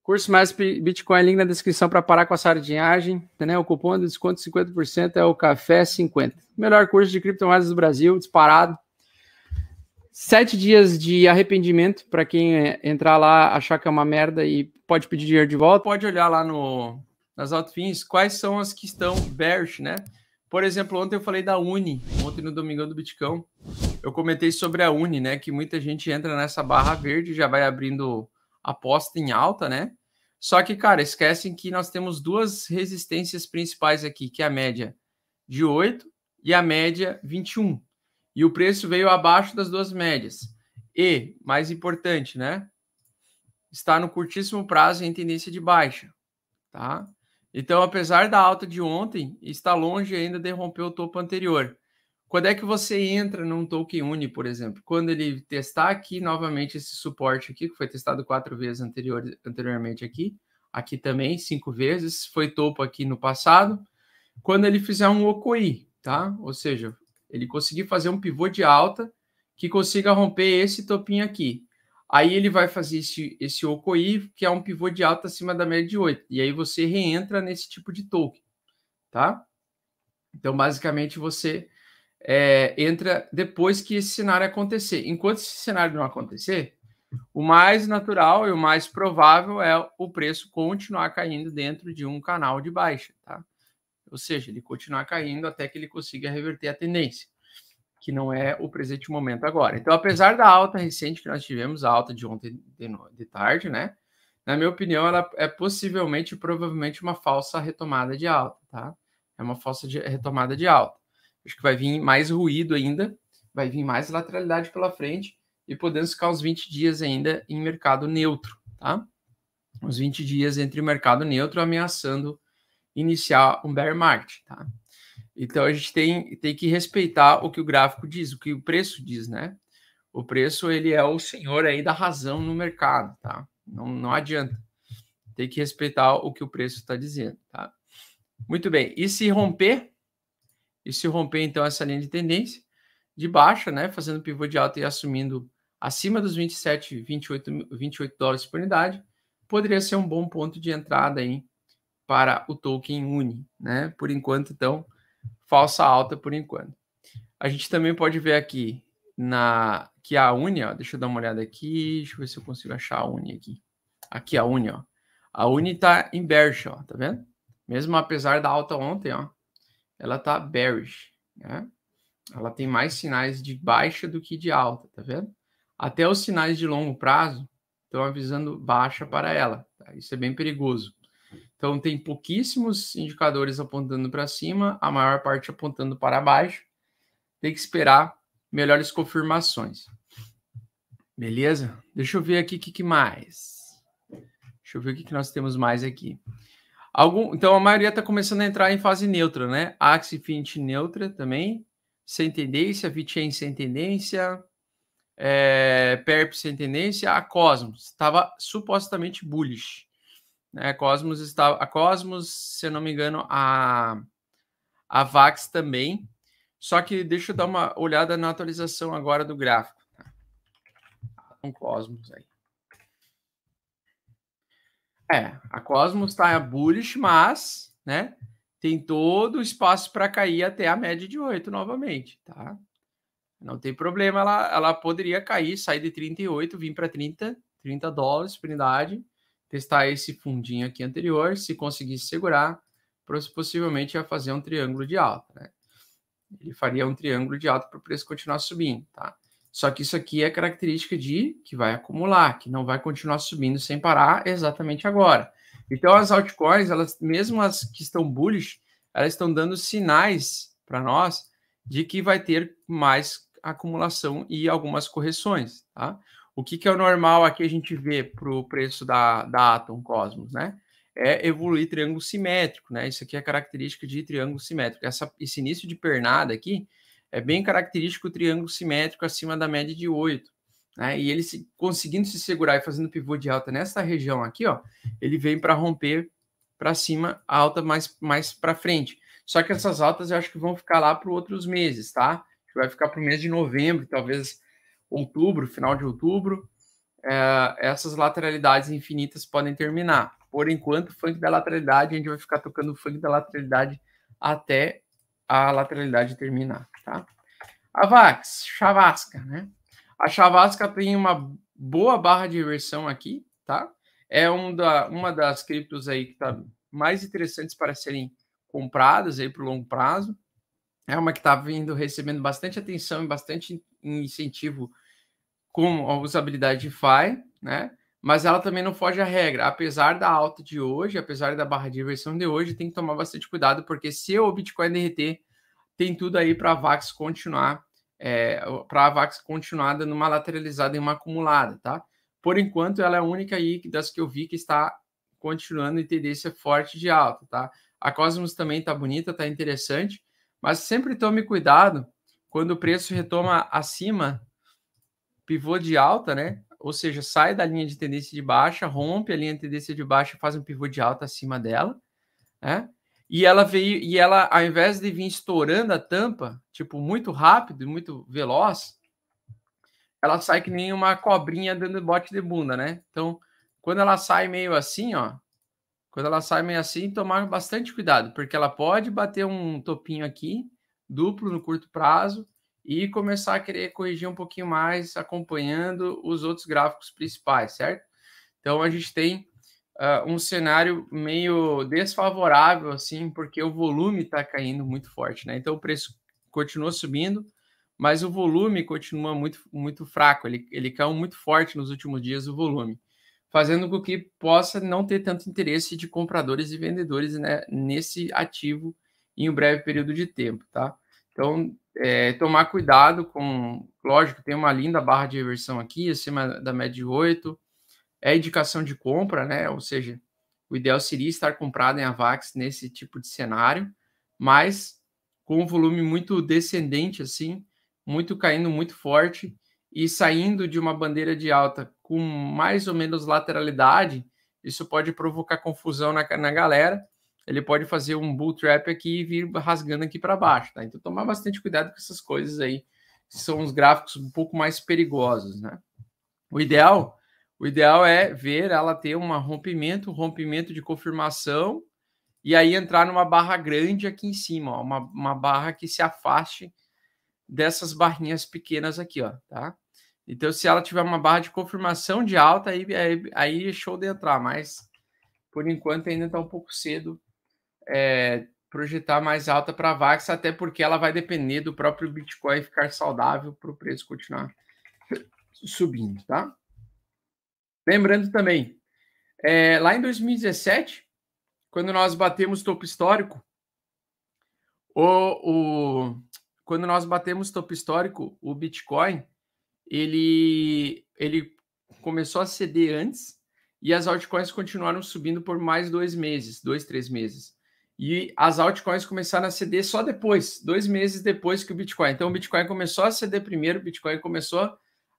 Curso Mais Bitcoin, link na descrição para parar com a sardinhagem, né? O cupom de desconto 50% é o Café 50. Melhor curso de criptomoedas do Brasil, disparado. 7 dias de arrependimento para quem entrar lá, achar que é uma merda e pode pedir dinheiro de volta. Pode olhar lá nas altfins quais são as que estão bearish, né? Por exemplo, ontem eu falei da Uni, ontem no Domingão do Bitcoin, eu comentei sobre a Uni, né? Que muita gente entra nessa barra verde, já vai abrindo aposta em alta, né? Só que, cara, esquecem que nós temos duas resistências principais aqui, que é a média de 8 e a média 21. E o preço veio abaixo das duas médias. E, mais importante, né? Está no curtíssimo prazo em tendência de baixa, tá? Então, apesar da alta de ontem, está longe ainda de romper o topo anterior. Quando é que você entra num token Uni, por exemplo? Quando ele testar aqui novamente esse suporte aqui, que foi testado 4 vezes anteriormente aqui também 5 vezes, foi topo aqui no passado. Quando ele fizer um OKI, tá? Ou seja, ele conseguir fazer um pivô de alta que consiga romper esse topinho aqui. Aí ele vai fazer esse OKI, que é um pivô de alta acima da média de 8. E aí você reentra nesse tipo de token, tá? Então, basicamente, você entra depois que esse cenário acontecer. Enquanto esse cenário não acontecer, o mais natural e o mais provável é o preço continuar caindo dentro de um canal de baixa, tá? Ou seja, ele continuar caindo até que ele consiga reverter a tendência, que não é o presente momento agora. Então, apesar da alta recente que nós tivemos, a alta de ontem de tarde, né? Na minha opinião, ela é possivelmente, provavelmente, uma falsa retomada de alta, tá? É uma falsa retomada de alta. Acho que vai vir mais ruído ainda, vai vir mais lateralidade pela frente e podemos ficar uns 20 dias ainda em mercado neutro, tá? Uns 20 dias entre o mercado neutro ameaçando iniciar um bear market, tá? Então a gente tem que respeitar o que o gráfico diz, o que o preço diz, né? O preço, ele é o senhor aí da razão no mercado, tá? Não adianta. Tem que respeitar o que o preço está dizendo, tá? Muito bem. E se romper, então, essa linha de tendência de baixa, né? Fazendo pivô de alta e assumindo acima dos 27, 28 dólares por unidade, poderia ser um bom ponto de entrada aí para o token Uni, né? Por enquanto, então, falsa alta por enquanto. A gente também pode ver aqui que a Uni, ó, deixa eu dar uma olhada aqui, deixa eu ver se eu consigo achar a Uni aqui. Aqui a Uni, ó. A Uni tá em bearish, ó, tá vendo? Mesmo apesar da alta ontem, ó, ela tá bearish, né? Ela tem mais sinais de baixa do que de alta, tá vendo? Até os sinais de longo prazo estão avisando baixa para ela, tá? Isso é bem perigoso. Então, tem pouquíssimos indicadores apontando para cima, a maior parte apontando para baixo. Tem que esperar melhores confirmações. Beleza? Deixa eu ver aqui o que mais. Deixa eu ver o que nós temos mais aqui. Então, a maioria está começando a entrar em fase neutra, né? Axie Infinity neutra também, sem tendência, VeChain sem tendência, Perp sem tendência, a Cosmos estava supostamente bullish. Né? A Cosmos, se eu não me engano, a VAX também. Só que deixa eu dar uma olhada na atualização agora do gráfico. Com Cosmos aí. A Cosmos está bullish, mas, né, tem todo o espaço para cair até a média de 8 novamente, tá? Não tem problema, ela poderia cair, sair de 38, vir para 30 dólares por unidade, testar esse fundinho aqui anterior, se conseguisse segurar, possivelmente ia fazer um triângulo de alta, né? Ele faria um triângulo de alta para o preço continuar subindo, tá? Só que isso aqui é característica de que vai acumular, que não vai continuar subindo sem parar exatamente agora. Então, as altcoins, elas, mesmo as que estão bullish, elas estão dando sinais para nós de que vai ter mais acumulação e algumas correções, tá? O que é o normal aqui a gente vê para o preço da Atom Cosmos, né? É evoluir triângulo simétrico, né? Isso aqui é característica de triângulo simétrico. Esse início de pernada aqui é bem característico o triângulo simétrico acima da média de 8. Né? E ele conseguindo se segurar e fazendo pivô de alta nessa região aqui, ó, ele vem para romper para cima, a alta mais para frente. Só que essas altas eu acho que vão ficar lá para outros meses, tá? Vai ficar para o mês de novembro, talvez outubro, final de outubro. essas lateralidades infinitas podem terminar. Por enquanto, o funk da lateralidade, a gente vai ficar tocando o funk da lateralidade até a lateralidade terminar, tá? A VAX, Chavasca, né? A Chavasca tem uma boa barra de reversão aqui, tá? É uma das criptos aí que tá mais interessantes para serem compradas aí para o longo prazo. É uma que está recebendo bastante atenção e bastante incentivo com a usabilidade de DeFi, né? Mas ela também não foge à regra. Apesar da alta de hoje, apesar da barra de reversão de hoje, tem que tomar bastante cuidado, porque se o Bitcoin derreter, tem tudo aí para a VAX continuar, dando uma lateralizada e uma acumulada, tá? Por enquanto, ela é a única aí das que eu vi que está continuando em tendência forte de alta, tá? A Cosmos também tá bonita, tá interessante, mas sempre tome cuidado quando o preço retoma acima pivô de alta, né? Ou seja, sai da linha de tendência de baixa, rompe a linha de tendência de baixa, faz um pivô de alta acima dela, né? E ela, ao invés de vir estourando a tampa, tipo, muito rápido, muito veloz, ela sai que nem uma cobrinha dando bote de bunda, né? Então, quando ela sai meio assim, ó, quando ela sai meio assim, tomar bastante cuidado, porque ela pode bater um topinho aqui, duplo no curto prazo, e começar a querer corrigir um pouquinho mais, acompanhando os outros gráficos principais, certo? Então, a gente tem um cenário meio desfavorável, assim, porque o volume está caindo muito forte, né? Então, o preço continua subindo, mas o volume continua muito, muito fraco. Ele caiu muito forte nos últimos dias, o volume, fazendo com que possa não ter tanto interesse de compradores e vendedores, né, nesse ativo em um breve período de tempo, tá? Então, tomar cuidado com... Lógico, tem uma linda barra de reversão aqui, acima da média de 8, é indicação de compra, né? Ou seja, o ideal seria estar comprado em AVAX nesse tipo de cenário, mas com um volume muito descendente, assim, muito caindo muito forte e saindo de uma bandeira de alta com mais ou menos lateralidade, isso pode provocar confusão na galera. Ele pode fazer um bull trap aqui e vir rasgando aqui para baixo, tá? Então, tomar bastante cuidado com essas coisas aí, que são os gráficos um pouco mais perigosos, né? O ideal é ver ela ter um rompimento de confirmação, e aí entrar numa barra grande aqui em cima, ó, uma barra que se afaste dessas barrinhas pequenas aqui, ó, tá? Então, se ela tiver uma barra de confirmação de alta, aí é show de entrar, mas por enquanto ainda está um pouco cedo projetar mais alta para a VAX, até porque ela vai depender do próprio Bitcoin ficar saudável para o preço continuar subindo, tá? Lembrando também, lá em 2017, quando nós batemos topo histórico, quando nós batemos topo histórico, o Bitcoin, ele começou a ceder antes e as altcoins continuaram subindo por mais 2 meses, 2, 3 meses. E as altcoins começaram a ceder só depois, 2 meses depois que o Bitcoin. Então, o Bitcoin começou a ceder primeiro, o Bitcoin começou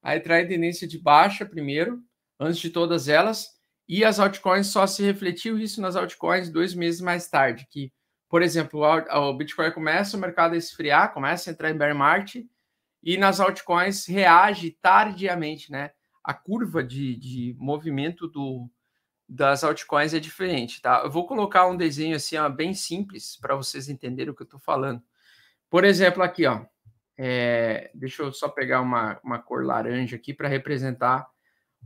a entrar em tendência de baixa primeiro, antes de todas elas, e as altcoins só se refletiu isso nas altcoins 2 meses mais tarde, que, por exemplo, o Bitcoin começa o mercado a esfriar, começa a entrar em bear market, e nas altcoins reage tardiamente, né? A curva de movimento das altcoins é diferente, tá? Eu vou colocar um desenho assim, ó, bem simples para vocês entenderem o que eu estou falando. Por exemplo, aqui, ó, deixa eu só pegar uma cor laranja aqui para representar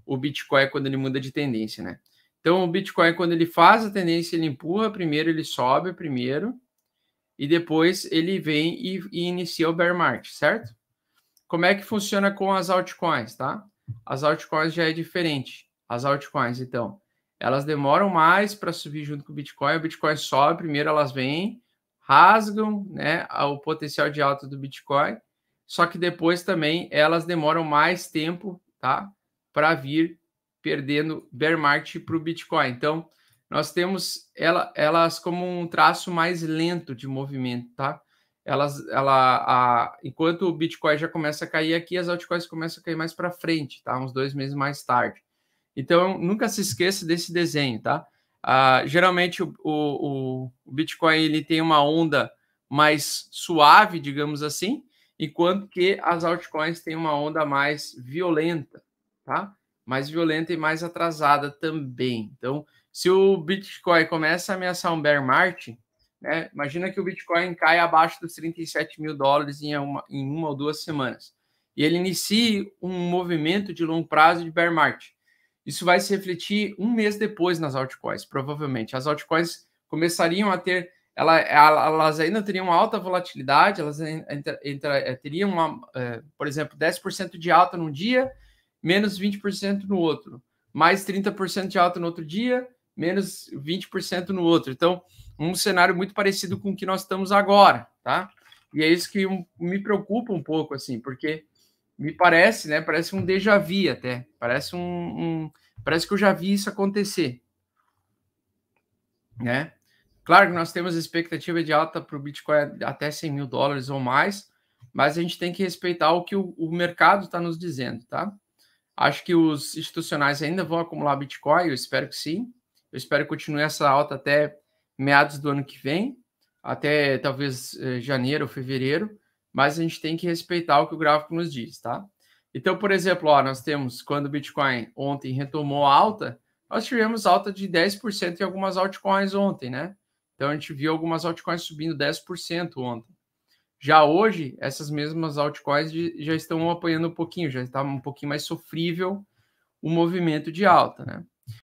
o Bitcoin quando ele muda de tendência, né? Então, o Bitcoin, quando ele faz a tendência, ele empurra primeiro, ele sobe primeiro, e depois ele vem e inicia o bear market, certo? Como é que funciona com as altcoins, tá? As altcoins já é diferente. As altcoins, então, elas demoram mais para subir junto com o Bitcoin sobe, primeiro elas vêm, rasgam, né, o potencial de alta do Bitcoin, só que depois também elas demoram mais tempo, tá, para vir perdendo bear market para o Bitcoin. Então, nós temos elas como um traço mais lento de movimento, tá? Enquanto o Bitcoin já começa a cair aqui, as altcoins começam a cair mais para frente, tá? Uns 2 meses mais tarde. Então, nunca se esqueça desse desenho, tá? Geralmente, o Bitcoin ele tem uma onda mais suave, digamos assim, enquanto que as altcoins têm uma onda mais violenta, tá? mais violenta e mais atrasada também. Então, se o Bitcoin começa a ameaçar um bear market, né, imagina que o Bitcoin cai abaixo dos 37 mil dólares em uma ou 2 semanas, e ele inicie um movimento de longo prazo de bear market. Isso vai se refletir um mês depois nas altcoins, provavelmente. As altcoins começariam a ter, elas ainda teriam uma alta volatilidade, elas teriam, por exemplo, 10% de alta num dia, menos 20% no outro, mais 30% de alta no outro dia, menos 20% no outro. Então, um cenário muito parecido com o que nós estamos agora, tá? E é isso que me preocupa um pouco, assim, porque me parece, né? Parece um déjà vu até. Parece parece que eu já vi isso acontecer, né? Claro que nós temos expectativa de alta para o Bitcoin até 100 mil dólares ou mais, mas a gente tem que respeitar o que o mercado está nos dizendo, tá? Acho que os institucionais ainda vão acumular Bitcoin, eu espero que sim. Eu espero que continue essa alta até meados do ano que vem, até talvez janeiro ou fevereiro, mas a gente tem que respeitar o que o gráfico nos diz, tá? Então, por exemplo, nós temos, quando o Bitcoin ontem retomou a alta, nós tivemos alta de 10% em algumas altcoins ontem, né? Então, a gente viu algumas altcoins subindo 10% ontem. Já hoje, essas mesmas altcoins já estão apanhando um pouquinho, já está um pouquinho mais sofrível o movimento de alta, né?